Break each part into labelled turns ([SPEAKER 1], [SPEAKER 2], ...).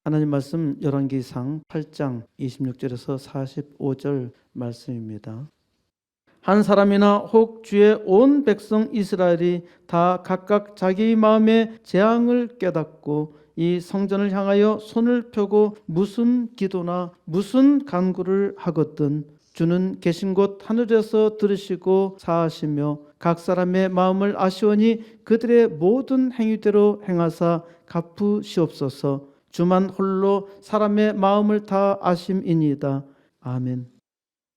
[SPEAKER 1] 하나님 말씀 열왕기상 8장 26절에서 45절 말씀입니다. 한 사람이나 혹 주의 온 백성 이스라엘이 다 각각 자기 마음의 재앙을 깨닫고 이 성전을 향하여 손을 펴고 무슨 기도나 무슨 간구를 하거든 주는 계신 곳 하늘에서 들으시고 사하시며 각 사람의 마음을 아시오니 그들의 모든 행위대로 행하사 갚으시옵소서. 주만 홀로 사람의 마음을 다 아심이니이다. 아멘.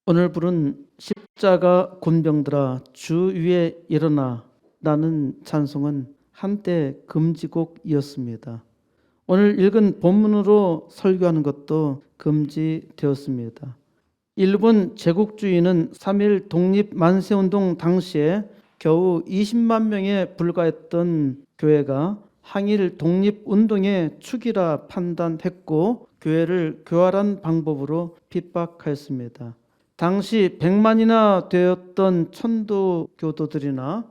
[SPEAKER 1] 오늘 부른 십자가 곤병들아 주 위에 일어나 라는 찬송은 한때 금지곡이었습니다. 오늘 읽은 본문으로 설교하는 것도 금지되었습니다. 일본 제국주의는 3.1 독립 만세운동 당시에 겨우 20만 명에 불과했던 교회가 항일 독립운동의 축이라 판단했고 교회를 교활한 방법으로 핍박하였습니다. 당시 100만이나 되었던 천도교도들이나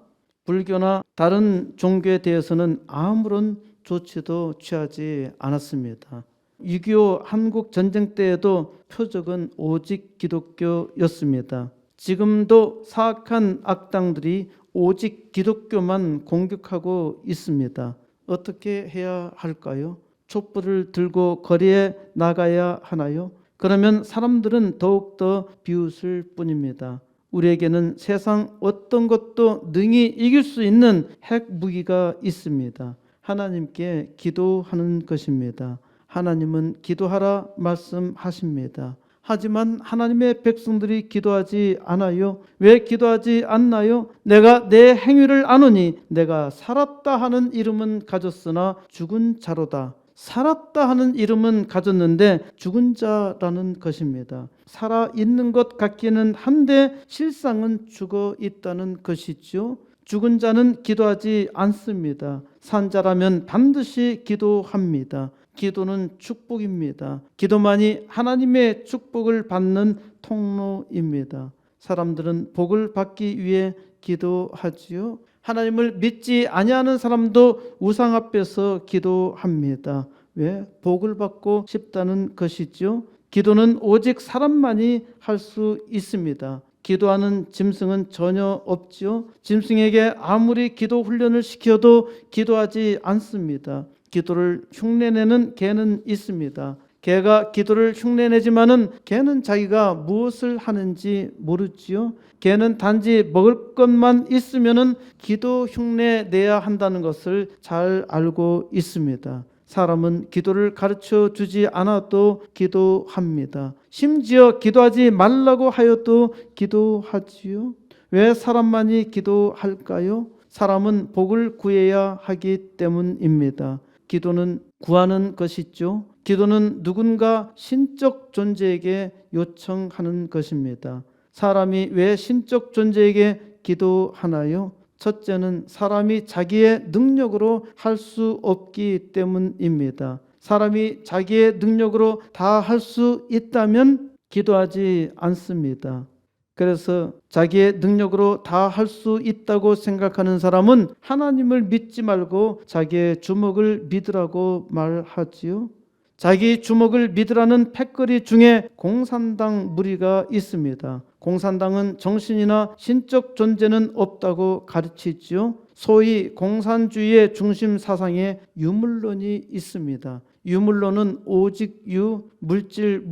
[SPEAKER 1] 불교나 다른 종교에 대해서는 아무런 조치도 취하지 않았습니다. 6.25 한국 전쟁 때에도 표적은 오직 기독교였습니다. 지금도 사악한 악당들이 오직 기독교만 공격하고 있습니다. 어떻게 해야 할까요? 촛불을 들고 거리에 나가야 하나요? 그러면 사람들은 더욱더 비웃을 뿐입니다. 우리에게는 세상 어떤 것도 능히 이길 수 있는 핵무기가 있습니다. 하나님께 기도하는 것입니다. 하나님은 기도하라 말씀하십니다. 하지만 하나님의 백성들이 기도하지 않아요. 왜 기도하지 않나요? 내가 내 행위를 아노니 내가 살았다 하는 이름은 가졌으나 죽은 자로다. 살았다 하는 이름은 가졌는데 죽은 자라는 것입니다. 살아있는 것 같기는 한데 실상은 죽어 있다는 것이죠. 죽은 자는 기도하지 않습니다. 산 자라면 반드시 기도합니다. 기도는 축복입니다. 기도만이 하나님의 축복을 받는 통로입니다. 사람들은 복을 받기 위해 기도하지요. 하나님을 믿지 아니하는 사람도 우상 앞에서 기도합니다. 왜? 복을 받고 싶다는 것이죠. 기도는 오직 사람만이 할 수 있습니다. 기도하는 짐승은 전혀 없죠. 짐승에게 아무리 기도 훈련을 시켜도 기도하지 않습니다. 기도를 흉내내는 개는 있습니다. 개가 기도를 흉내내지만은 개는 자기가 무엇을 하는지 모르지요. 개는 단지 먹을 것만 있으면은 기도 흉내 내야 한다는 것을 잘 알고 있습니다. 사람은 기도를 가르쳐 주지 않아도 기도합니다. 심지어 기도하지 말라고 하여도 기도하지요. 왜 사람만이 기도할까요? 사람은 복을 구해야 하기 때문입니다. 기도는 구하는 것이죠. 기도는 누군가 신적 존재에게 요청하는 것입니다. 사람이 왜 신적 존재에게 기도하나요? 첫째는 사람이 자기의 능력으로 할 수 없기 때문입니다. 사람이 자기의 능력으로 다 할 수 있다면 기도하지 않습니다. 그래서 자기의 능력으로 다 할 수 있다고 생각하는 사람은 하나님을 믿지 말고 자기의 주먹을 믿으라고 말하지요. 자기 주먹을 믿으라는 패거리 중에 공산당 무리가 있습니다. 공산당은 정신이나 신적 존재는 없다고 가르치지요. 소위 공산주의의 중심 사상에 유물론이 있습니다. 유물론은 오직 물질,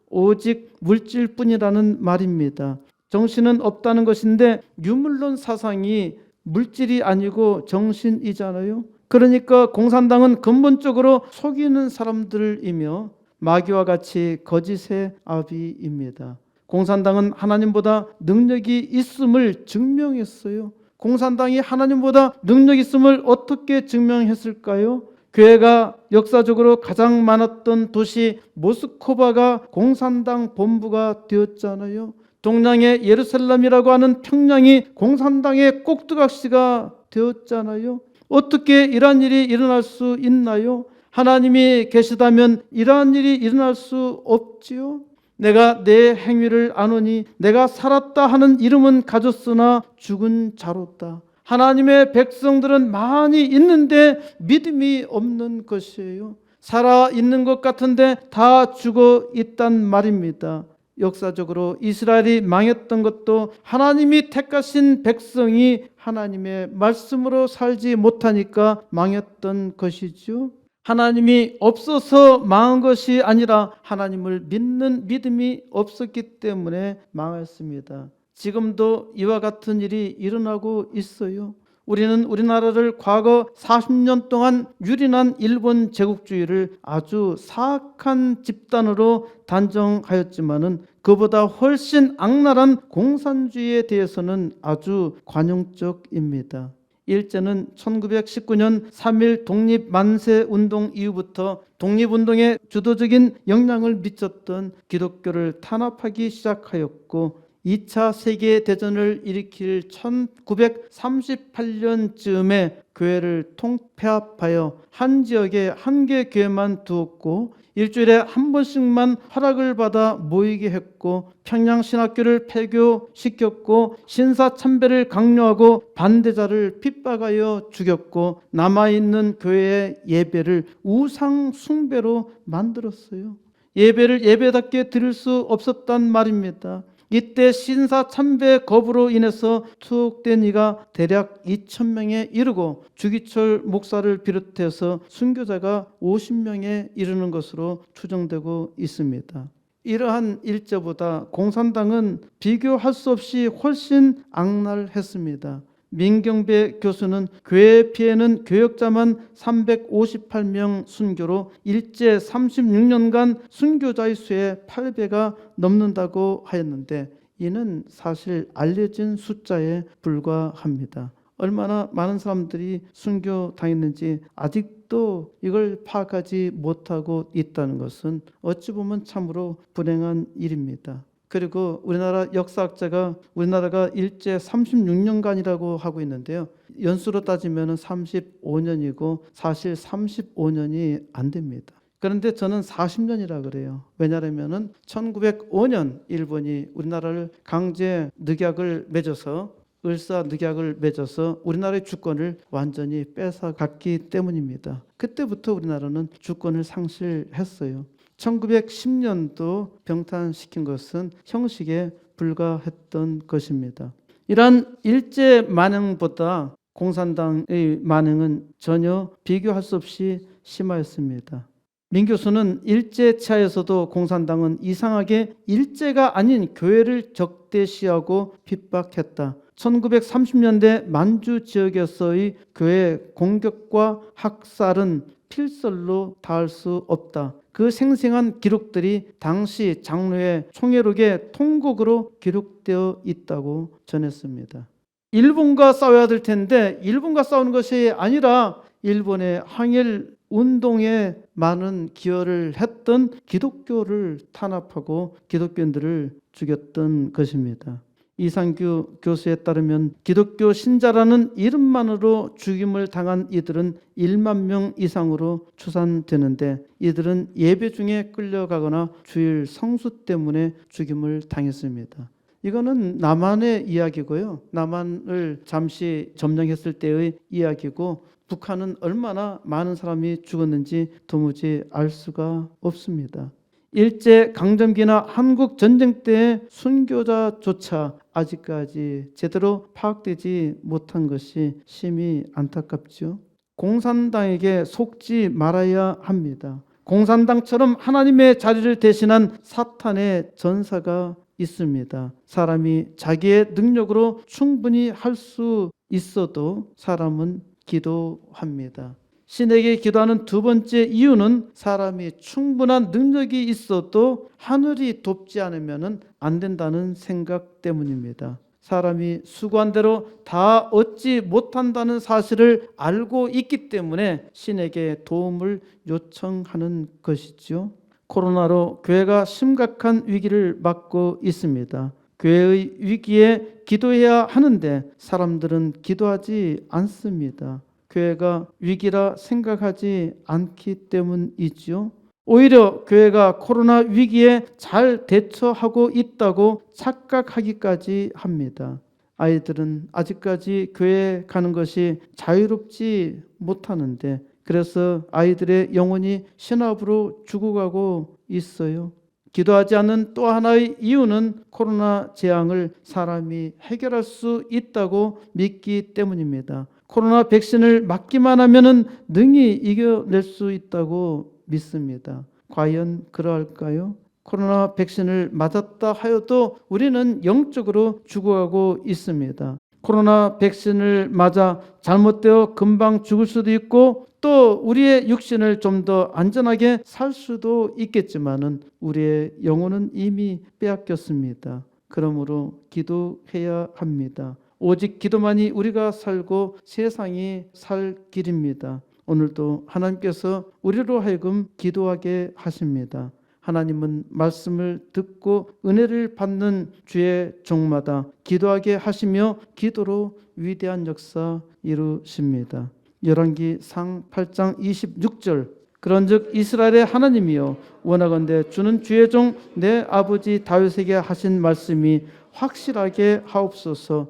[SPEAKER 1] 오직 물질뿐이라는 말입니다. 정신은 없다는 것인데 유물론 사상이 물질이 아니고 정신이잖아요. 그러니까 공산당은 근본적으로 속이는 사람들이며 마귀와 같이 거짓의 아비입니다. 공산당은 하나님보다 능력이 있음을 증명했어요. 공산당이 하나님보다 능력이 있음을 어떻게 증명했을까요? 교회가 역사적으로 가장 많았던 도시 모스크바가 공산당 본부가 되었잖아요. 동양의 예루살렘이라고 하는 평양이 공산당의 꼭두각시가 되었잖아요. 어떻게 이러한 일이 일어날 수 있나요? 하나님이 계시다면 이러한 일이 일어날 수 없지요. 내가 내 행위를 아노니 내가 살았다 하는 이름은 가졌으나 죽은 자로다. 하나님의 백성들은 많이 있는데 믿음이 없는 것이에요. 살아 있는 것 같은데 다 죽어 있단 말입니다. 역사적으로 이스라엘이 망했던 것도 하나님이 택하신 백성이 하나님의 말씀으로 살지 못하니까 망했던 것이죠. 하나님이 없어서 망한 것이 아니라 하나님을 믿는 믿음이 없었기 때문에 망했습니다. 지금도 이와 같은 일이 일어나고 있어요. 우리는 우리나라를 과거 40년 동안 유린한 일본 제국주의를 아주 사악한 집단으로 단정하였지만은 그보다 훨씬 악랄한 공산주의에 대해서는 아주 관용적입니다. 일제는 1919년 3.1 독립만세 운동 이후부터 독립운동에 주도적인 영향을 미쳤던 기독교를 탄압하기 시작하였고 2차 세계대전을 일으킬 1938년쯤에 교회를 통폐합하여 한 지역에 한 개 교회만 두었고 일주일에 한 번씩만 허락을 받아 모이게 했고 평양신학교를 폐교시켰고 신사참배를 강요하고 반대자를 핍박하여 죽였고 남아있는 교회의 예배를 우상숭배로 만들었어요. 예배를 예배답게 드릴 수 없었단 말입니다. 이때 신사참배 거부로 인해서 투옥된 이가 대략 2,000명에 이르고 주기철 목사를 비롯해서 순교자가 50명에 이르는 것으로 추정되고 있습니다. 이러한 일제보다 공산당은 비교할 수 없이 훨씬 악랄했습니다. 민경배 교수는 교회 피해는 교역자만 358명 순교로 일제 36년간 순교자의 수의 8배가 넘는다고 하였는데 이는 사실 알려진 숫자에 불과합니다. 얼마나 많은 사람들이 순교당했는지 아직도 이걸 파악하지 못하고 있다는 것은 어찌 보면 참으로 불행한 일입니다. 그리고 우리나라 역사학자가 우리나라가 일제 36년간이라고 하고 있는데요. 연수로 따지면 35년이고 사실 35년이 안 됩니다. 그런데 저는 40년이라 그래요. 왜냐하면 1905년 일본이 우리나라를 강제 늑약을 맺어서 을사늑약을 맺어서 우리나라의 주권을 완전히 뺏어갔기 때문입니다. 그때부터 우리나라는 주권을 상실했어요. 1910년도 병탄시킨 것은 형식에 불과했던 것입니다. 이러한 일제 만행보다 공산당의 만행은 전혀 비교할 수 없이 심하였습니다. 민 교수는 일제 차에서도 공산당은 이상하게 일제가 아닌 교회를 적대시하고 핍박했다. 1930년대 만주 지역에서의 교회 공격과 학살은 필설로 다할 수 없다. 그 생생한 기록들이 당시 장로의 총회록의 통곡으로 기록되어 있다고 전했습니다. 일본과 싸워야 될 텐데 일본과 싸우는 것이 아니라 일본의 항일 운동에 많은 기여를 했던 기독교를 탄압하고 기독교인들을 죽였던 것입니다. 이상규 교수에 따르면 기독교 신자라는 이름만으로 죽임을 당한 이들은 1만 명 이상으로 추산되는데 이들은 예배 중에 끌려가거나 주일 성수 때문에 죽임을 당했습니다. 이거는 남한의 이야기고요. 남한을 잠시 점령했을 때의 이야기고 북한은 얼마나 많은 사람이 죽었는지 도무지 알 수가 없습니다. 일제 강점기나 한국 전쟁 때의 순교자조차 아직까지 제대로 파악되지 못한 것이 심히 안타깝죠. 공산당에게 속지 말아야 합니다. 공산당처럼 하나님의 자리를 대신한 사탄의 전사가 있습니다. 사람이 자기의 능력으로 충분히 할 수 있어도 사람은 기도합니다. 신에게 기도하는 두 번째 이유는 사람이 충분한 능력이 있어도 하늘이 돕지 않으면 안 된다는 생각 때문입니다. 사람이 수고한 대로 다 얻지 못한다는 사실을 알고 있기 때문에 신에게 도움을 요청하는 것이죠. 코로나로 교회가 심각한 위기를 맞고 있습니다. 교회의 위기에 기도해야 하는데 사람들은 기도하지 않습니다. 교회가 위기라 생각하지 않기 때문이지요. 오히려 교회가 코로나 위기에 잘 대처하고 있다고 착각하기까지 합니다. 아이들은 아직까지 교회에 가는 것이 자유롭지 못하는데 그래서 아이들의 영혼이 신압으로 죽어가고 있어요. 기도하지 않는 또 하나의 이유는 코로나 재앙을 사람이 해결할 수 있다고 믿기 때문입니다. 코로나 백신을 맞기만 하면은 능히 이겨낼 수 있다고 믿습니다. 과연 그러할까요? 코로나 백신을 맞았다 하여도 우리는 영적으로 죽어가고 있습니다. 코로나 백신을 맞아 잘못되어 금방 죽을 수도 있고 또 우리의 육신을 좀 더 안전하게 살 수도 있겠지만은 우리의 영혼은 이미 빼앗겼습니다. 그러므로 기도해야 합니다. 오직 기도만이 우리가 살고 세상이 살 길입니다. 오늘도 하나님께서 우리로 하여금 기도하게 하십니다. 하나님은 말씀을 듣고 은혜를 받는 주의 종마다 기도하게 하시며 기도로 위대한 역사 이루십니다. 열왕기상 8장 26절 그런즉 이스라엘의 하나님이여 원하건대 주는 주의 종 내 아버지 다윗에게 하신 말씀이 확실하게 하옵소서.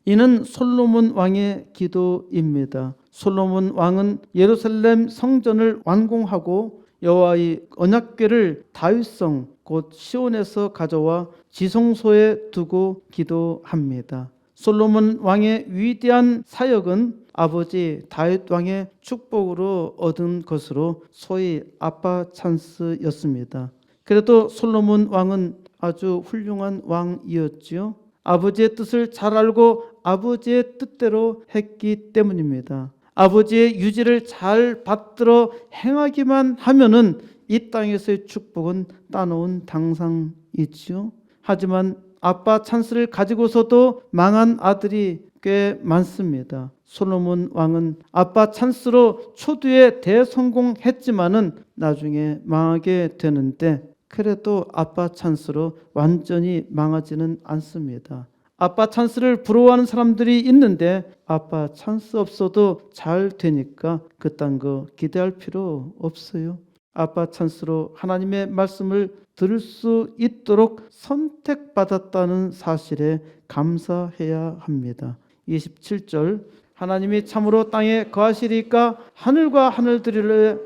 [SPEAKER 1] 이는 솔로몬 왕의 기도입니다. 솔로몬 왕은 예루살렘 성전을 완공하고 여호와의 언약궤를 다윗성 곧 시온에서 가져와 지성소에 두고 기도합니다. 솔로몬 왕의 위대한 사역은 아버지 다윗 왕의 축복으로 얻은 것으로 소위 아빠 찬스였습니다. 그래도 솔로몬 왕은 아주 훌륭한 왕이었지요. 아버지의 뜻을 잘 알고 아버지의 뜻대로 했기 때문입니다. 아버지의 유지를 잘 받들어 행하기만 하면은 이 땅에서의 축복은 따놓은 당상이지요. 하지만 아빠 찬스를 가지고서도 망한 아들이 꽤 많습니다. 솔로몬 왕은 아빠 찬스로 초두에 대성공했지만은 나중에 망하게 되는데 그래도 아빠 찬스로 완전히 망하지는 않습니다. 아빠 찬스를 부러워하는 사람들이 있는데 아빠 찬스 없어도 잘 되니까 그딴 거 기대할 필요 없어요. 아빠 찬스로 하나님의 말씀을 들을 수 있도록 선택받았다는 사실에 감사해야 합니다. 27절 하나님이 참으로 땅에 거하시리까 하늘과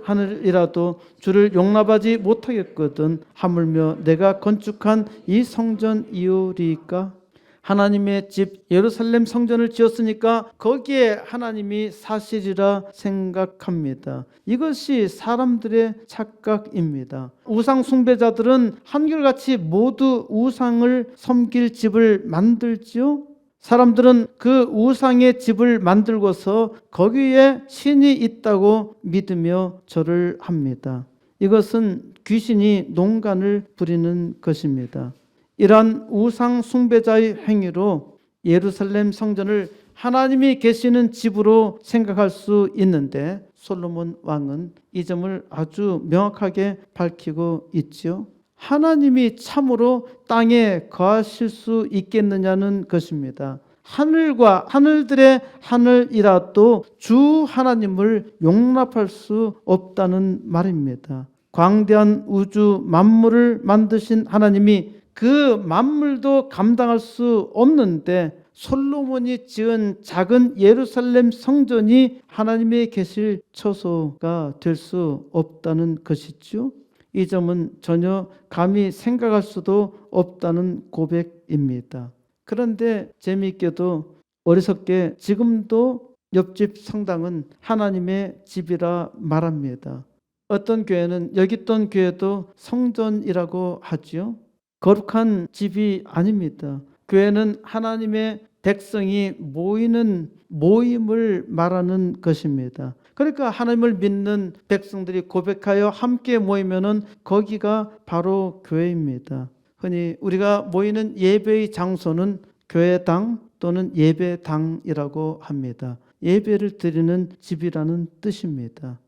[SPEAKER 1] 하늘이라도 주를 용납하지 못하겠거든 하물며 내가 건축한 이 성전이오리까. 하나님의 집 예루살렘 성전을 지었으니까 거기에 하나님이 사시리라 생각합니다. 이것이 사람들의 착각입니다. 우상 숭배자들은 한결같이 모두 우상을 섬길 집을 만들지요. 사람들은 그 우상의 집을 만들고서 거기에 신이 있다고 믿으며 절을 합니다. 이것은 귀신이 농간을 부리는 것입니다. 이러한 우상 숭배자의 행위로 예루살렘 성전을 하나님이 계시는 집으로 생각할 수 있는데 솔로몬 왕은 이 점을 아주 명확하게 밝히고 있죠. 하나님이 참으로 땅에 거하실 수 있겠느냐는 것입니다. 하늘과 하늘들의 하늘이라도 주 하나님을 용납할 수 없다는 말입니다. 광대한 우주 만물을 만드신 하나님이 그 만물도 감당할 수 없는데 솔로몬이 지은 작은 예루살렘 성전이 하나님의 계실 처소가 될 수 없다는 것이죠. 이 점은 전혀 감히 생각할 수도 없다는 고백입니다. 그런데 재미있게도 어리석게 지금도 옆집 성당은 하나님의 집이라 말합니다. 어떤 교회는 여기 있던 교회도 성전이라고 하지요. 거룩한 집이 아닙니다. 교회는 하나님의 백성이 모이는 모임을 말하는 것입니다. 그러니까 하나님을 믿는 백성들이 고백하여 함께 모이면은 거기가 바로 교회입니다. 흔히 우리가 모이는 예배의 장소는 교회당 또는 예배당이라고 합니다. 예배를 드리는 집이라는 뜻입니다.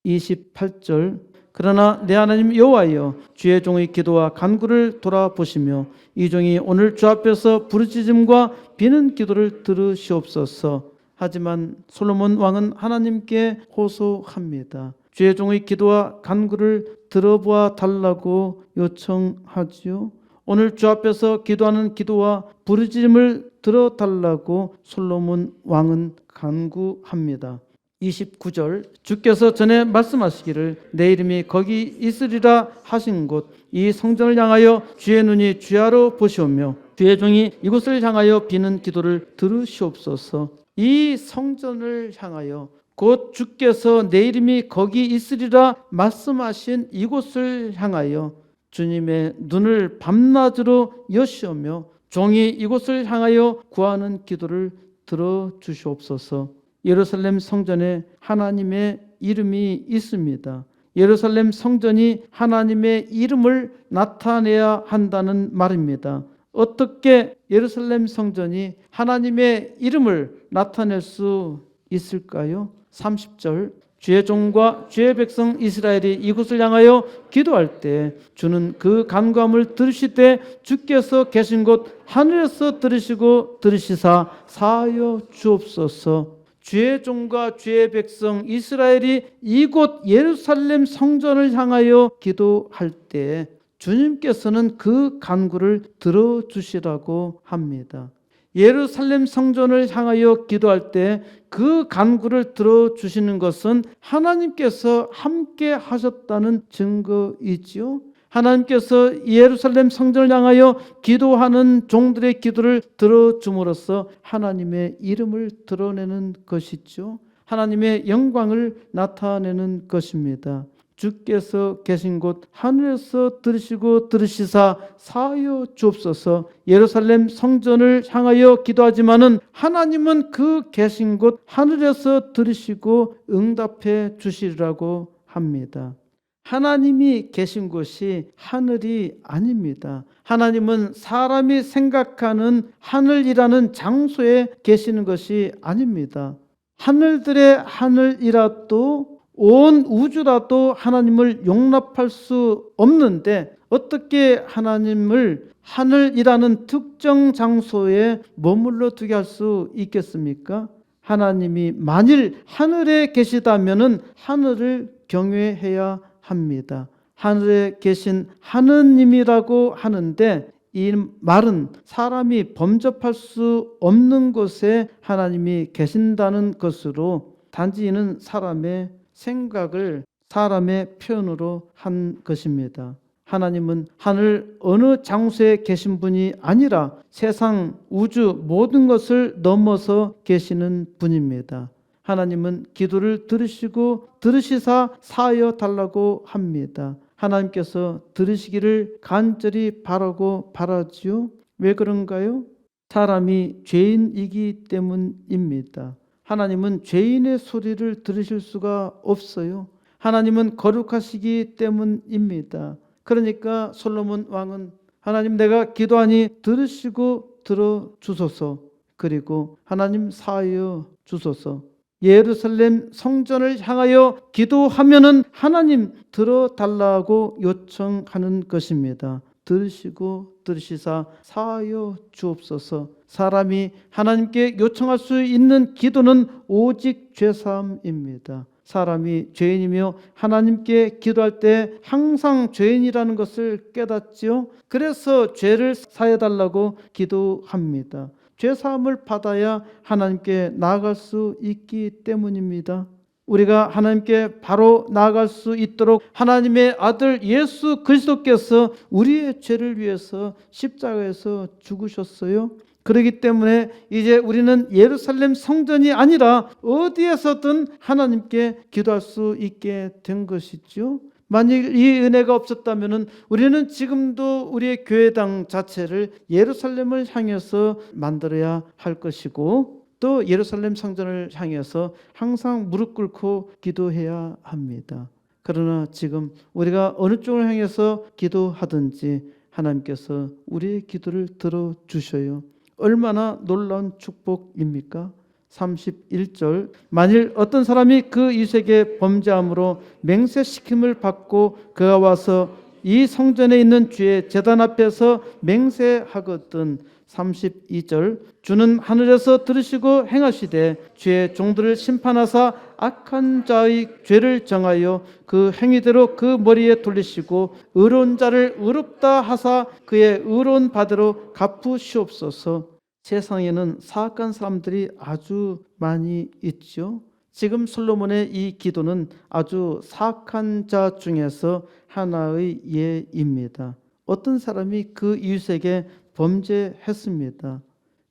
[SPEAKER 1] 28절 그러나 내 하나님 여호와여 주의 종의 기도와 간구를 돌아보시며 이 종이 오늘 주 앞에서 부르짖음과 비는 기도를 들으시옵소서. 하지만 솔로몬 왕은 하나님께 호소합니다. 주의 종의 기도와 간구를 들어보아 달라고 요청하지요. 오늘 주 앞에서 기도하는 기도와 부르짖음을 들어달라고 솔로몬 왕은 간구합니다. 29절 주께서 전에 말씀하시기를 내 이름이 거기 있으리라 하신 곳 이 성전을 향하여 주의 눈이 주야로 보시오며 주의 종이 이곳을 향하여 비는 기도를 들으시옵소서. 이 성전을 향하여 곧 주께서 내 이름이 거기 있으리라 말씀하신 이곳을 향하여 주님의 눈을 밤낮으로 여시오며 종이 이곳을 향하여 구하는 기도를 들어주시옵소서. 예루살렘 성전에 하나님의 이름이 있습니다. 예루살렘 성전이 하나님의 이름을 나타내야 한다는 말입니다. 어떻게 예루살렘 성전이 하나님의 이름을 나타낼 수 있을까요? 30절 주의 종과 주의 백성 이스라엘이 이곳을 향하여 기도할 때 주는 그 간구함을 들으시되 주께서 계신 곳 하늘에서 들으시고 들으시사 사하여 주옵소서. 주의 종과 주의 백성 이스라엘이 이곳 예루살렘 성전을 향하여 기도할 때 주님께서는 그 간구를 들어주시라고 합니다. 예루살렘 성전을 향하여 기도할 때 그 간구를 들어주시는 것은 하나님께서 함께 하셨다는 증거이지요. 하나님께서 예루살렘 성전을 향하여 기도하는 종들의 기도를 들어줌으로써 하나님의 이름을 드러내는 것이죠. 하나님의 영광을 나타내는 것입니다. 주께서 계신 곳 하늘에서 들으시고 들으시사 사하여 주옵소서. 예루살렘 성전을 향하여 기도하지만은 하나님은 그 계신 곳 하늘에서 들으시고 응답해 주시리라고 합니다. 하나님이 계신 곳이 하늘이 아닙니다. 하나님은 사람이 생각하는 하늘이라는 장소에 계시는 것이 아닙니다. 하늘들의 하늘이라도 온 우주라도 하나님을 용납할 수 없는데 어떻게 하나님을 하늘이라는 특정 장소에 머물러 두게 할 수 있겠습니까? 하나님이 만일 하늘에 계시다면은 하늘을 경외해야 합니다. 하늘에 계신 하느님이라고 하는데 이 말은 사람이 범접할 수 없는 곳에 하나님이 계신다는 것으로 단지 이는 사람의 생각을 사람의 표현으로 한 것입니다. 하나님은 하늘 어느 장소에 계신 분이 아니라 세상 우주 모든 것을 넘어서 계시는 분입니다. 하나님은 기도를 들으시고 들으시사 사하여 달라고 합니다. 하나님께서 들으시기를 간절히 바라고 바라지요. 왜 그런가요? 사람이 죄인이기 때문입니다. 하나님은 죄인의 소리를 들으실 수가 없어요. 하나님은 거룩하시기 때문입니다. 그러니까 솔로몬 왕은 하나님 내가 기도하니 들으시고 들어주소서. 그리고 하나님 사하여 주소서. 예루살렘 성전을 향하여 기도하면은 하나님 들어달라고 요청하는 것입니다. 들으시고 들으시사 사하여 주옵소서. 사람이 하나님께 요청할 수 있는 기도는 오직 죄사함입니다. 사람이 죄인이며 하나님께 기도할 때 항상 죄인이라는 것을 깨닫지요. 그래서 죄를 사해달라고 기도합니다. 죄사함을 받아야 하나님께 나아갈 수 있기 때문입니다. 우리가 하나님께 바로 나아갈 수 있도록 하나님의 아들 예수 그리스도께서 우리의 죄를 위해서 십자가에서 죽으셨어요. 그렇기 때문에 이제 우리는 예루살렘 성전이 아니라 어디에서든 하나님께 기도할 수 있게 된 것이죠. 만일 이 은혜가 없었다면 우리는 지금도 우리의 교회당 자체를 예루살렘을 향해서 만들어야 할 것이고 또 예루살렘 성전을 향해서 항상 무릎 꿇고 기도해야 합니다. 그러나 지금 우리가 어느 쪽을 향해서 기도하든지 하나님께서 우리의 기도를 들어주셔요. 얼마나 놀라운 축복입니까? 31절 만일 어떤 사람이 그 이색의 범죄함으로 맹세시킴을 받고 그가 와서 이 성전에 있는 주의 제단 앞에서 맹세하거든. 32절 주는 하늘에서 들으시고 행하시되 주의 종들을 심판하사 악한 자의 죄를 정하여 그 행위대로 그 머리에 돌리시고 의로운 자를 의롭다 하사 그의 의로운 바대로 갚으시옵소서. 세상에는 사악한 사람들이 아주 많이 있죠. 지금 솔로몬의 이 기도는 아주 사악한 자 중에서 하나의 예입니다. 어떤 사람이 그 이웃에게 범죄했습니다.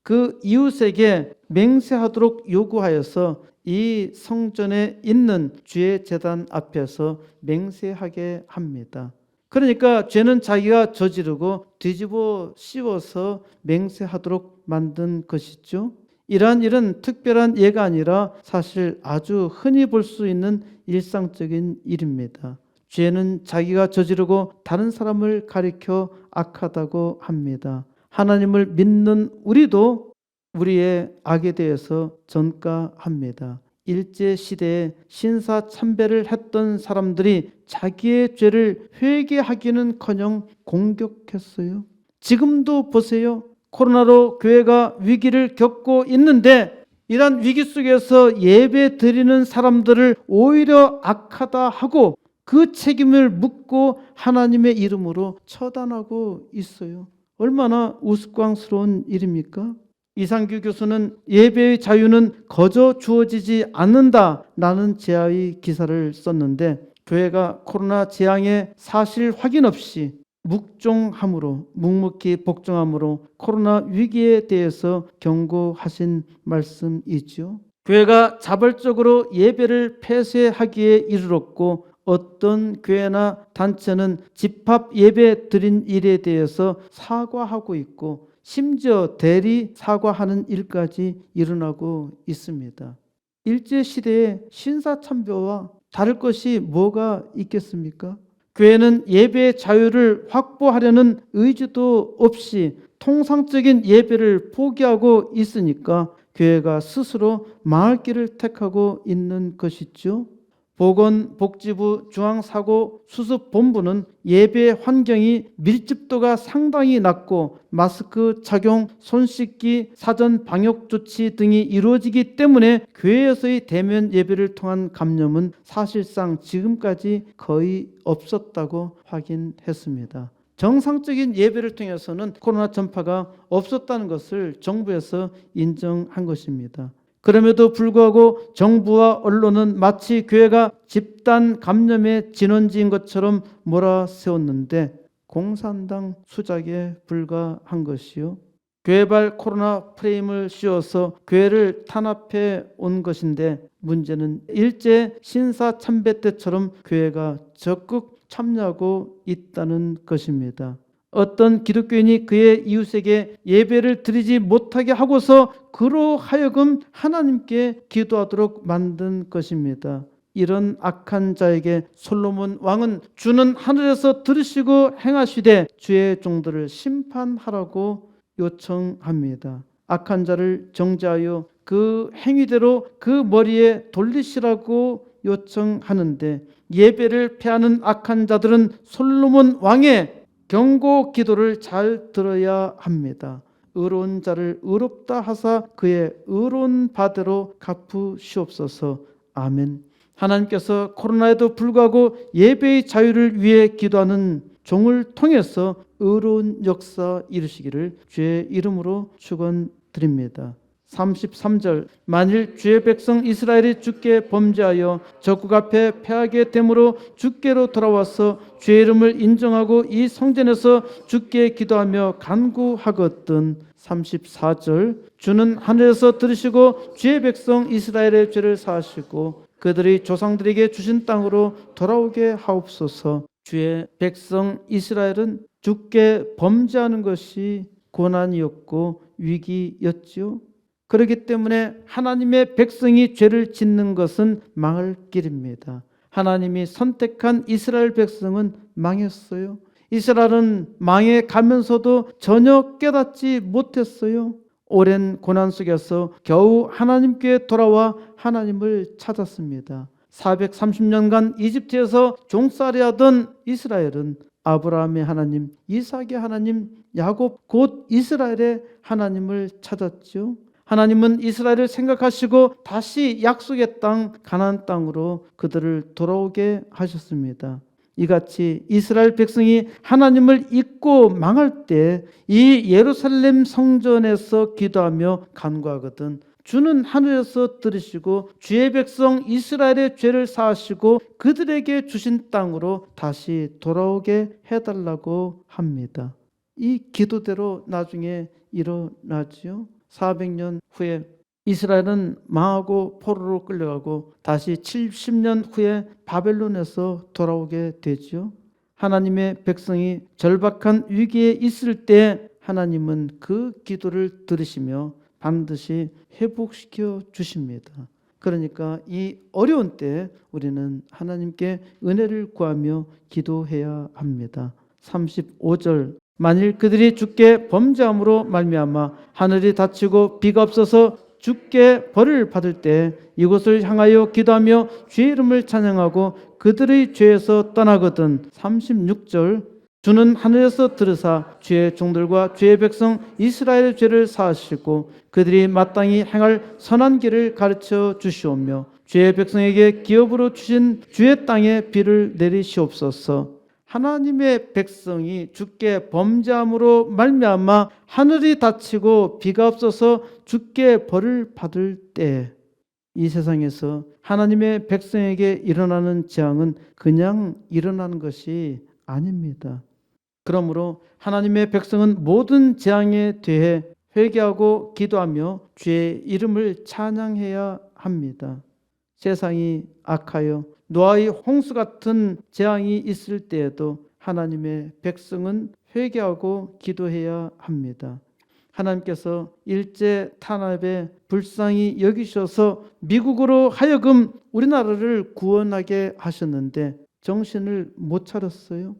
[SPEAKER 1] 그 이웃에게 맹세하도록 요구하여서 이 성전에 있는 주의 제단 앞에서 맹세하게 합니다. 그러니까 죄는 자기가 저지르고 뒤집어 씌워서 맹세하도록 만든 것이죠. 이러한 일은 특별한 예가 아니라 사실 아주 흔히 볼 수 있는 일상적인 일입니다. 죄는 자기가 저지르고 다른 사람을 가리켜 악하다고 합니다. 하나님을 믿는 우리도 우리의 악에 대해서 전가합니다. 일제시대에 신사참배를 했던 사람들이 자기의 죄를 회개하기는커녕 공격했어요. 지금도 보세요. 코로나로 교회가 위기를 겪고 있는데 이런 위기 속에서 예배 드리는 사람들을 오히려 악하다 하고 그 책임을 묻고 하나님의 이름으로 처단하고 있어요. 얼마나 우스꽝스러운 일입니까? 이상규 교수는 예배의 자유는 거저 주어지지 않는다라는 제하의 기사를 썼는데 교회가 코로나 재앙의 사실 확인 없이 묵종함으로 묵묵히 복종함으로 코로나 위기에 대해서 경고하신 말씀이죠. 교회가 자발적으로 예배를 폐쇄하기에 이르렀고 어떤 교회나 단체는 집합 예배 드린 일에 대해서 사과하고 있고 심지어 대리 사과하는 일까지 일어나고 있습니다. 일제시대의 신사참배와 다를 것이 뭐가 있겠습니까? 교회는 예배의 자유를 확보하려는 의지도 없이 통상적인 예배를 포기하고 있으니까 교회가 스스로 망할 길을 택하고 있는 것이죠. 보건복지부 중앙사고수습본부는 예배 환경이 밀집도가 상당히 낮고 마스크 착용, 손 씻기, 사전 방역 조치 등이 이루어지기 때문에 교회에서의 대면 예배를 통한 감염은 사실상 지금까지 거의 없었다고 확인했습니다. 정상적인 예배를 통해서는 코로나 전파가 없었다는 것을 정부에서 인정한 것입니다. 그럼에도 불구하고 정부와 언론은 마치 교회가 집단 감염의 진원지인 것처럼 몰아세웠는데 공산당 수작에 불과한 것이요. 교회발 코로나 프레임을 씌워서 교회를 탄압해 온 것인데 문제는 일제 신사참배 때처럼 교회가 적극 참여하고 있다는 것입니다. 어떤 기독교인이 그의 이웃에게 예배를 드리지 못하게 하고서 그로 하여금 하나님께 기도하도록 만든 것입니다. 이런 악한 자에게 솔로몬 왕은 주는 하늘에서 들으시고 행하시되 주의 종들을 심판하라고 요청합니다. 악한 자를 정죄하여 그 행위대로 그 머리에 돌리시라고 요청하는데 예배를 패하는 악한 자들은 솔로몬 왕의 경고 기도를 잘 들어야 합니다. 의로운 자를 의롭다 하사 그의 의로운 바대로 갚으시옵소서. 아멘. 하나님께서 코로나에도 불구하고 예배의 자유를 위해 기도하는 종을 통해서 의로운 역사 이루시기를 주의 이름으로 축원드립니다. 33절 만일 주의 백성 이스라엘이 주께 범죄하여 적국 앞에 패하게 되므로 주께로 돌아와서 주의 이름을 인정하고 이 성전에서 주께 기도하며 간구하거든. 34절 주는 하늘에서 들으시고 주의 백성 이스라엘의 죄를 사하시고 그들의 조상들에게 주신 땅으로 돌아오게 하옵소서. 주의 백성 이스라엘은 주께 범죄하는 것이 고난이었고 위기였지요. 그렇기 때문에 하나님의 백성이 죄를 짓는 것은 망할 길입니다. 하나님이 선택한 이스라엘 백성은 망했어요. 이스라엘은 망해 가면서도 전혀 깨닫지 못했어요. 오랜 고난 속에서 겨우 하나님께 돌아와 하나님을 찾았습니다. 430년간 이집트에서 종살이하던 이스라엘은 아브라함의 하나님, 이삭의 하나님, 야곱 곧 이스라엘의 하나님을 찾았죠. 하나님은 이스라엘을 생각하시고 다시 약속의 땅 가나안 땅으로 그들을 돌아오게 하셨습니다. 이같이 이스라엘 백성이 하나님을 잊고 망할 때 이 예루살렘 성전에서 기도하며 간구하거든 주는 하늘에서 들으시고 주의 백성 이스라엘의 죄를 사하시고 그들에게 주신 땅으로 다시 돌아오게 해달라고 합니다. 이 기도대로 나중에 일어나지요. 400년 후에 이스라엘은 망하고 포로로 끌려가고 다시 70년 후에 바벨론에서 돌아오게 되죠. 하나님의 백성이 절박한 위기에 있을 때 하나님은 그 기도를 들으시며 반드시 회복시켜 주십니다. 그러니까 이 어려운 때 우리는 하나님께 은혜를 구하며 기도해야 합니다. 35절 만일 그들이 주께 범죄함으로 말미암아 하늘이 닫히고 비가 없어서 주께 벌을 받을 때 이곳을 향하여 기도하며 주의 이름을 찬양하고 그들의 죄에서 떠나거든. 36절 주는 하늘에서 들으사 주의 종들과 주의 백성 이스라엘의 죄를 사하시고 그들이 마땅히 행할 선한 길을 가르쳐 주시오며 주의 백성에게 기업으로 주신 주의 땅에 비를 내리시옵소서. 하나님의 백성이 주께 범죄함으로 말미암아 하늘이 닫히고 비가 없어서 주께 벌을 받을 때 이 세상에서 하나님의 백성에게 일어나는 재앙은 그냥 일어나는 것이 아닙니다. 그러므로 하나님의 백성은 모든 재앙에 대해 회개하고 기도하며 주의 이름을 찬양해야 합니다. 세상이 악하여 노아의 홍수 같은 재앙이 있을 때에도 하나님의 백성은 회개하고 기도해야 합니다. 하나님께서 일제 탄압에 불쌍히 여기셔서 미국으로 하여금 우리나라를 구원하게 하셨는데 정신을 못 차렸어요.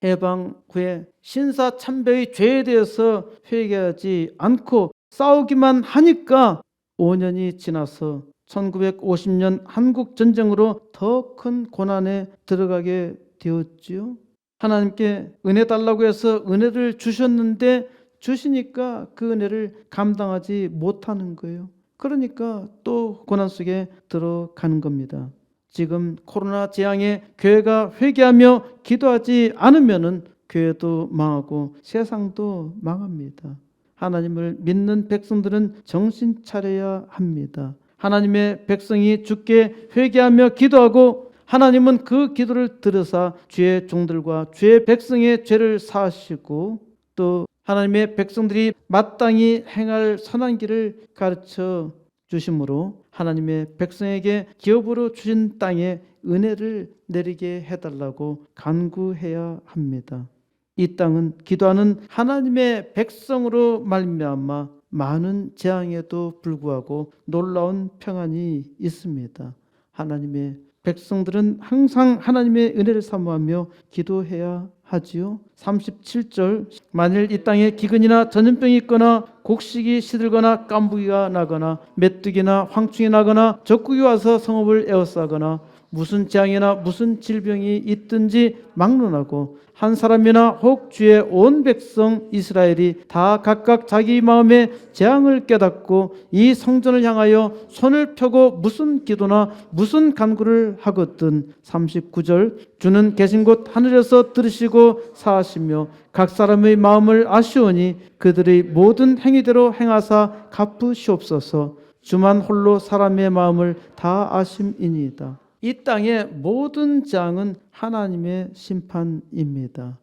[SPEAKER 1] 해방 후에 신사참배의 죄에 대해서 회개하지 않고 싸우기만 하니까 5년이 지나서 1950년 한국전쟁으로 더 큰 고난에 들어가게 되었지요. 하나님께 은혜 달라고 해서 은혜를 주셨는데 주시니까 그 은혜를 감당하지 못하는 거예요. 그러니까 또 고난 속에 들어가는 겁니다. 지금 코로나 재앙에 교회가 회개하며 기도하지 않으면은 교회도 망하고 세상도 망합니다. 하나님을 믿는 백성들은 정신 차려야 합니다. 하나님의 백성이 주께 회개하며 기도하고 하나님은 그 기도를 들으사 주의 종들과 주의 백성의 죄를 사하시고 또 하나님의 백성들이 마땅히 행할 선한 길을 가르쳐 주심으로 하나님의 백성에게 기업으로 주신 땅에 은혜를 내리게 해달라고 간구해야 합니다. 이 땅은 기도하는 하나님의 백성으로 말미암아 많은 재앙에도 불구하고 놀라운 평안이 있습니다. 하나님의 백성들은 항상 하나님의 은혜를 사모하며 기도해야 하지요. 37절 만일 이 땅에 기근이나 전염병이 있거나 곡식이 시들거나 깐부기가 나거나 메뚜기나 황충이 나거나 적국이 와서 성읍을 에워싸거나 무슨 재앙이나 무슨 질병이 있든지 막론하고 한 사람이나 혹 주의 온 백성 이스라엘이 다 각각 자기 마음에 재앙을 깨닫고 이 성전을 향하여 손을 펴고 무슨 기도나 무슨 간구를 하거든. 39절 주는 계신 곳 하늘에서 들으시고 사하시며 각 사람의 마음을 아시오니 그들의 모든 행위대로 행하사 갚으시옵소서. 주만 홀로 사람의 마음을 다 아심이니이다. 이 땅의 모든 재앙은 하나님의 심판입니다.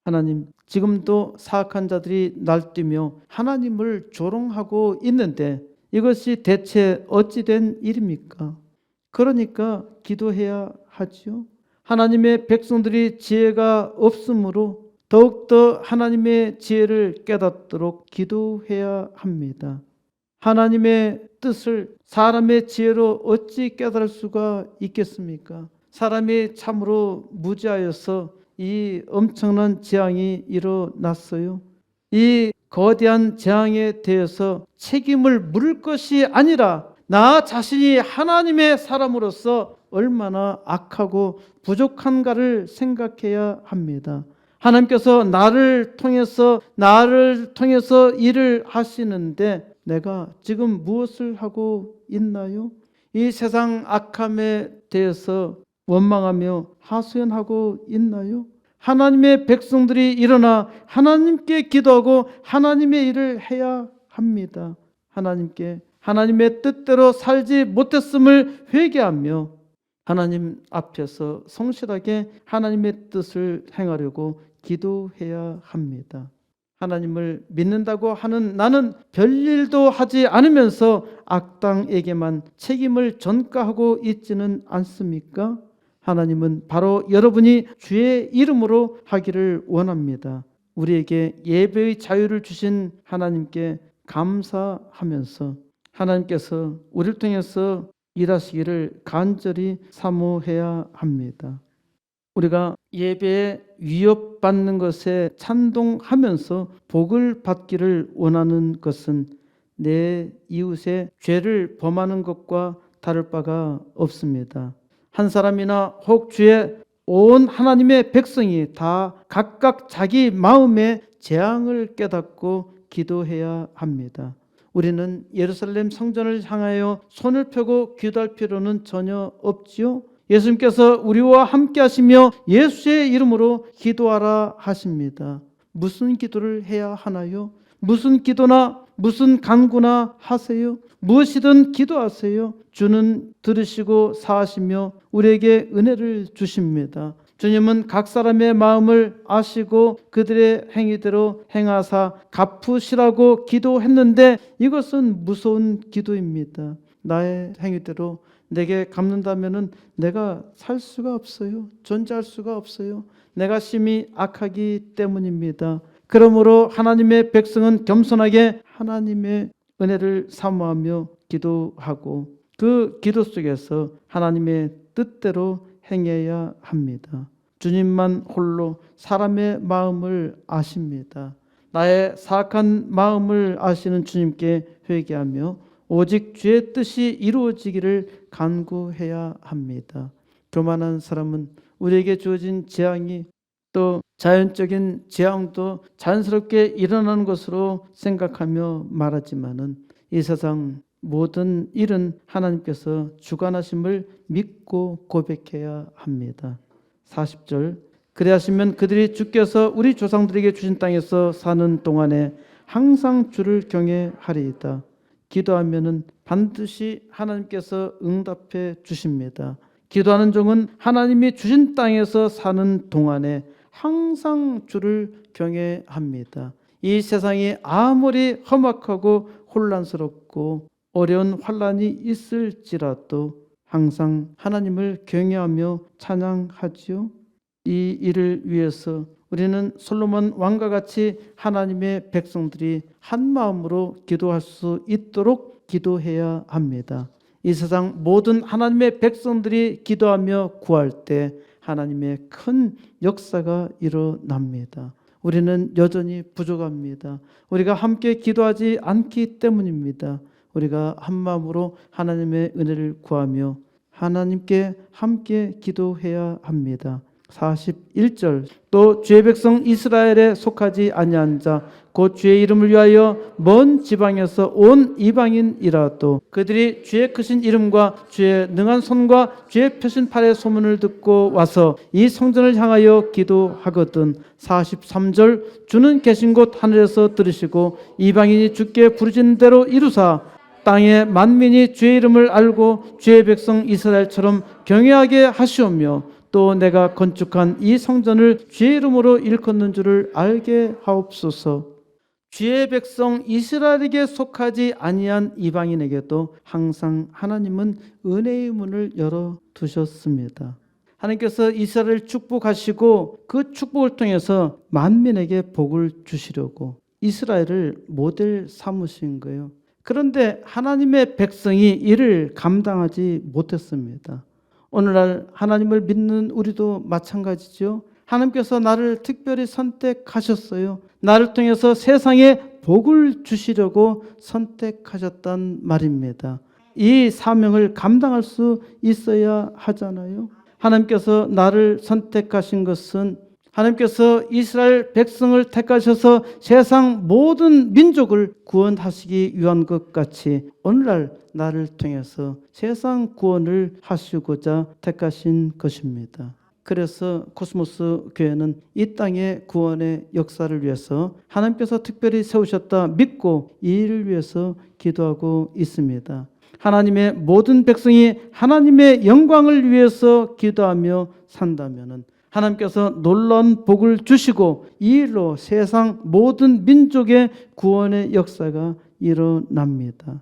[SPEAKER 1] 하나님, 지금도 사악한 자들이 날뛰며 하나님을 조롱하고 있는데 이것이 대체 어찌된 일입니까? 그러니까 기도해야 하지요. 하나님의 백성들이 지혜가 없으므로 더욱더 하나님의 지혜를 깨닫도록 기도해야 합니다. 하나님의 뜻을 사람의 지혜로 어찌 깨달을 수가 있겠습니까? 사람이 참으로 무지하여서 이 엄청난 재앙이 일어났어요. 이 거대한 재앙에 대해서 책임을 물을 것이 아니라 나 자신이 하나님의 사람으로서 얼마나 악하고 부족한가를 생각해야 합니다. 하나님께서 나를 통해서 일을 하시는데 내가 지금 무엇을 하고 있나요? 이 세상 악함에 대해서 원망하며 하소연하고 있나요? 하나님의 백성들이 일어나 하나님께 기도하고 하나님의 일을 해야 합니다. 하나님께 하나님의 뜻대로 살지 못했음을 회개하며 하나님 앞에서 성실하게 하나님의 뜻을 행하려고 기도해야 합니다. 하나님을 믿는다고 하는 나는 별일도 하지 않으면서 악당에게만 책임을 전가하고 있지는 않습니까? 하나님은 바로 여러분이 주의 이름으로 하기를 원합니다. 우리에게 예배의 자유를 주신 하나님께 감사하면서 하나님께서 우리를 통해서 일하시기를 간절히 사모해야 합니다. 우리가 예배에 위협받는 것에 찬동하면서 복을 받기를 원하는 것은 내 이웃의 죄를 범하는 것과 다를 바가 없습니다. 한 사람이나 혹 주의 온 하나님의 백성이 다 각각 자기 마음의 재앙을 깨닫고 기도해야 합니다. 우리는 예루살렘 성전을 향하여 손을 펴고 기도할 필요는 전혀 없지요. 예수님께서 우리와 함께 하시며 예수의 이름으로 기도하라 하십니다. 무슨 기도를 해야 하나요? 무슨 기도나 무슨 간구나 하세요. 무엇이든 기도하세요. 주는 들으시고 사하시며 우리에게 은혜를 주십니다. 주님은 각 사람의 마음을 아시고 그들의 행위대로 행하사 갚으시라고 기도했는데 이것은 무서운 기도입니다. 나의 행위대로 내게 갚는다면은 내가 살 수가 없어요. 존재할 수가 없어요. 내가 심히 악하기 때문입니다. 그러므로 하나님의 백성은 겸손하게 하나님의 은혜를 사모하며 기도하고 그 기도 속에서 하나님의 뜻대로 행해야 합니다. 주님만 홀로 사람의 마음을 아십니다. 나의 사악한 마음을 아시는 주님께 회개하며 오직 주의 뜻이 이루어지기를 간구해야 합니다. 교만한 사람은 우리에게 주어진 재앙이 또 자연적인 재앙도 자연스럽게 일어나는 것으로 생각하며 말하지만은 이 세상 모든 일은 하나님께서 주관하심을 믿고 고백해야 합니다. 40절 그리하시면 그들이 주께서 우리 조상들에게 주신 땅에서 사는 동안에 항상 주를 경외하리이다. 기도하면은 반드시 하나님께서 응답해 주십니다. 기도하는 종은 하나님이 주신 땅에서 사는 동안에 항상 주를 경외합니다. 이 세상이 아무리 험악하고 혼란스럽고 어려운 환란이 있을지라도 항상 하나님을 경외하며 찬양하지요. 이 일을 위해서 우리는 솔로몬 왕과 같이 하나님의 백성들이 한 마음으로 기도할 수 있도록 기도해야 합니다. 이 세상 모든 하나님의 백성들이 기도하며 구할 때 하나님의 큰 역사가 일어납니다. 우리는 여전히 부족합니다. 우리가 함께 기도하지 않기 때문입니다. 우리가 한 마음으로 하나님의 은혜를 구하며 하나님께 함께 기도해야 합니다. 41절 또 주의 백성 이스라엘에 속하지 아니한 자 곧 주의 이름을 위하여 먼 지방에서 온 이방인이라도 그들이 주의 크신 이름과 주의 능한 손과 주의 펴신 팔의 소문을 듣고 와서 이 성전을 향하여 기도하거든. 43절 주는 계신 곳 하늘에서 들으시고 이방인이 주께 부르짖는 대로 이루사 땅의 만민이 주의 이름을 알고 주의 백성 이스라엘처럼 경외하게 하시오며 또 내가 건축한 이 성전을 주의 이름으로 일컫는 줄을 알게 하옵소서. 주의 백성 이스라엘에게 속하지 아니한 이방인에게도 항상 하나님은 은혜의 문을 열어두셨습니다. 하나님께서 이스라엘을 축복하시고 그 축복을 통해서 만민에게 복을 주시려고 이스라엘을 모델 삼으신 거예요. 그런데 하나님의 백성이 이를 감당하지 못했습니다. 오늘날 하나님을 믿는 우리도 마찬가지죠. 하나님께서 나를 특별히 선택하셨어요. 나를 통해서 세상에 복을 주시려고 선택하셨단 말입니다. 이 사명을 감당할 수 있어야 하잖아요. 하나님께서 나를 선택하신 것은 하나님께서 이스라엘 백성을 택하셔서 세상 모든 민족을 구원하시기 위한 것 같이 오늘날 나를 통해서 세상 구원을 하시고자 택하신 것입니다. 그래서 코스모스 교회는 이 땅의 구원의 역사를 위해서 하나님께서 특별히 세우셨다 믿고 이 일을 위해서 기도하고 있습니다. 하나님의 모든 백성이 하나님의 영광을 위해서 기도하며 산다면 하나님께서 놀라운 복을 주시고 이 일로 세상 모든 민족의 구원의 역사가 일어납니다.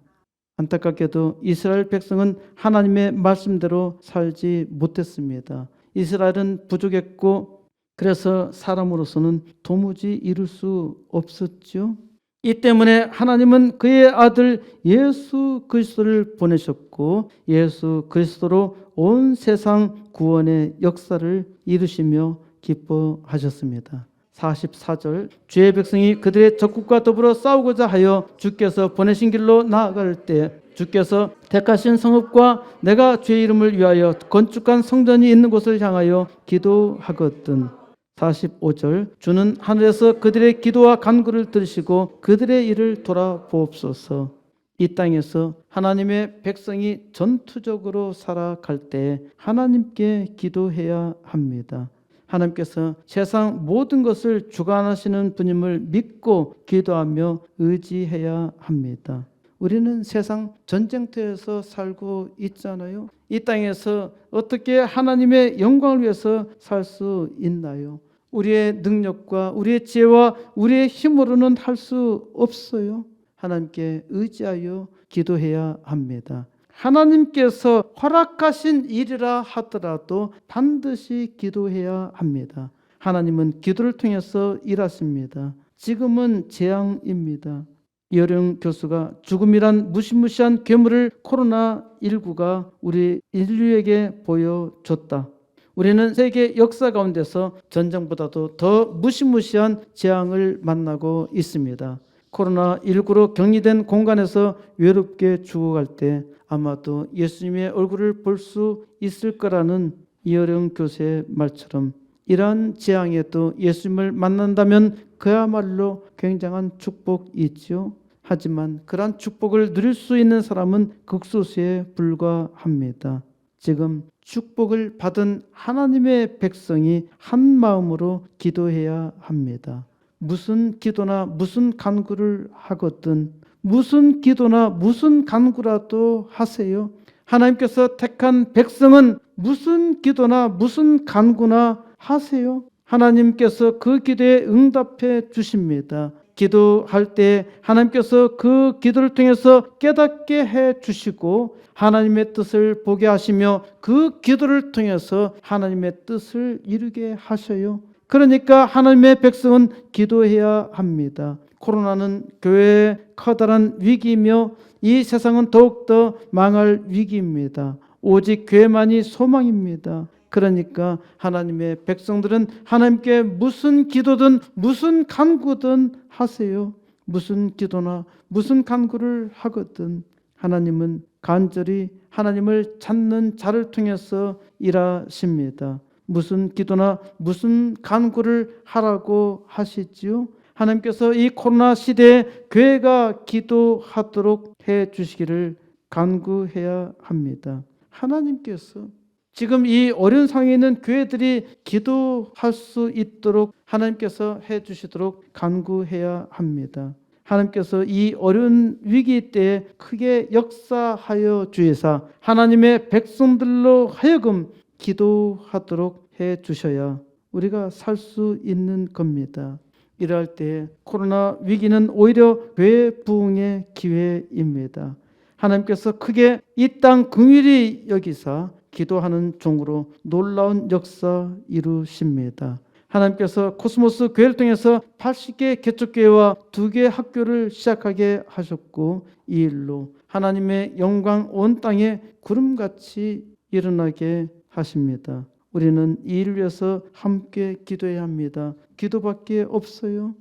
[SPEAKER 1] 안타깝게도 이스라엘 백성은 하나님의 말씀대로 살지 못했습니다. 이스라엘은 부족했고 그래서 사람으로서는 도무지 이룰 수 없었죠. 이 때문에 하나님은 그의 아들 예수 그리스도를 보내셨고 예수 그리스도로 온 세상 구원의 역사를 이루시며 기뻐하셨습니다. 44절 주의 백성이 그들의 적국과 더불어 싸우고자 하여 주께서 보내신 길로 나아갈 때 주께서 택하신 성읍과 내가 주의 이름을 위하여 건축한 성전이 있는 곳을 향하여 기도하거든. 45절 주는 하늘에서 그들의 기도와 간구를 들으시고 그들의 일을 돌아보옵소서. 이 땅에서 하나님의 백성이 전투적으로 살아갈 때 하나님께 기도해야 합니다. 하나님께서 세상 모든 것을 주관하시는 분임을 믿고 기도하며 의지해야 합니다. 우리는 세상 전쟁터에서 살고 있잖아요. 이 땅에서 어떻게 하나님의 영광을 위해서 살 수 있나요? 우리의 능력과 우리의 지혜와 우리의 힘으로는 할 수 없어요. 하나님께 의지하여 기도해야 합니다. 하나님께서 허락하신 일이라 하더라도 반드시 기도해야 합니다. 하나님은 기도를 통해서 일하십니다. 지금은 재앙입니다. 이어령 교수가 죽음이란 무시무시한 괴물을 코로나19가 우리 인류에게 보여줬다. 우리는 세계 역사 가운데서 전쟁보다도 더 무시무시한 재앙을 만나고 있습니다. 코로나19로 격리된 공간에서 외롭게 죽어갈 때 아마도 예수님의 얼굴을 볼 수 있을 거라는 이어령 교수의 말처럼 이러한 재앙에도 예수님을 만난다면 그야말로 굉장한 축복이지요. 하지만 그러한 축복을 누릴 수 있는 사람은 극소수에 불과합니다. 지금 축복을 받은 하나님의 백성이 한 마음으로 기도해야 합니다. 무슨 기도나 무슨 간구를 하거든 무슨 기도나 무슨 간구라도 하세요. 하나님께서 택한 백성은 무슨 기도나 무슨 간구나 하세요. 하나님께서 그 기도에 응답해 주십니다. 기도할 때 하나님께서 그 기도를 통해서 깨닫게 해 주시고 하나님의 뜻을 보게 하시며 그 기도를 통해서 하나님의 뜻을 이루게 하셔요. 그러니까 하나님의 백성은 기도해야 합니다. 코로나는 교회의 커다란 위기이며 이 세상은 더욱더 망할 위기입니다. 오직 교회만이 소망입니다. 그러니까 하나님의 백성들은 하나님께 무슨 기도든 무슨 간구든 하세요. 무슨 기도나 무슨 간구를 하거든 하나님은 간절히 하나님을 찾는 자를 통해서 일하십니다. 무슨 기도나 무슨 간구를 하라고 하시지요? 하나님께서 이 코로나 시대에 교회가 기도하도록 해 주시기를 간구해야 합니다. 하나님께서 지금 이 어려운 상황에 있는 교회들이 기도할 수 있도록 하나님께서 해 주시도록 간구해야 합니다. 하나님께서 이 어려운 위기 때에 크게 역사하여 주시사 하나님의 백성들로 하여금 기도하도록 해 주셔야 우리가 살 수 있는 겁니다. 이럴 때 코로나 위기는 오히려 교회 부흥의 기회입니다. 하나님께서 크게 이 땅 긍휼히 여기사 기도하는 종으로 놀라운 역사 이루십니다. 하나님께서 코스모스 교회를 통해서 80개 개척교회와 2개 학교를 시작하게 하셨고 이 일로 하나님의 영광 온 땅에 구름같이 일어나게 하십니다. 우리는 이 일을 위해서 함께 기도해야 합니다. 기도밖에 없어요.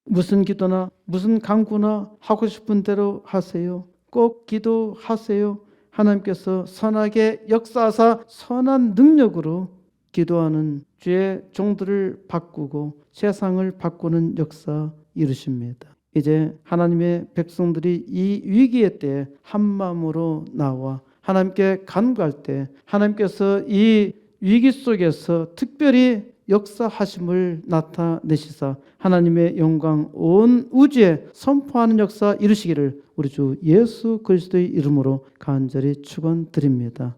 [SPEAKER 1] 무슨 기도나 무슨 간구나 하고 싶은 대로 하세요. 꼭 기도하세요. 하나님께서 선하게 역사하사 선한 능력으로 기도하는 주의 종들을 바꾸고 세상을 바꾸는 역사 이루십니다. 이제 하나님의 백성들이 이 위기의 때에 한 마음으로 나와 하나님께 간구할 때 하나님께서 이 위기 속에서 특별히 역사하심을 나타내시사 하나님의 영광 온 우주에 선포하는 역사 이루시기를 우리 주 예수 그리스도의 이름으로 간절히 축원드립니다.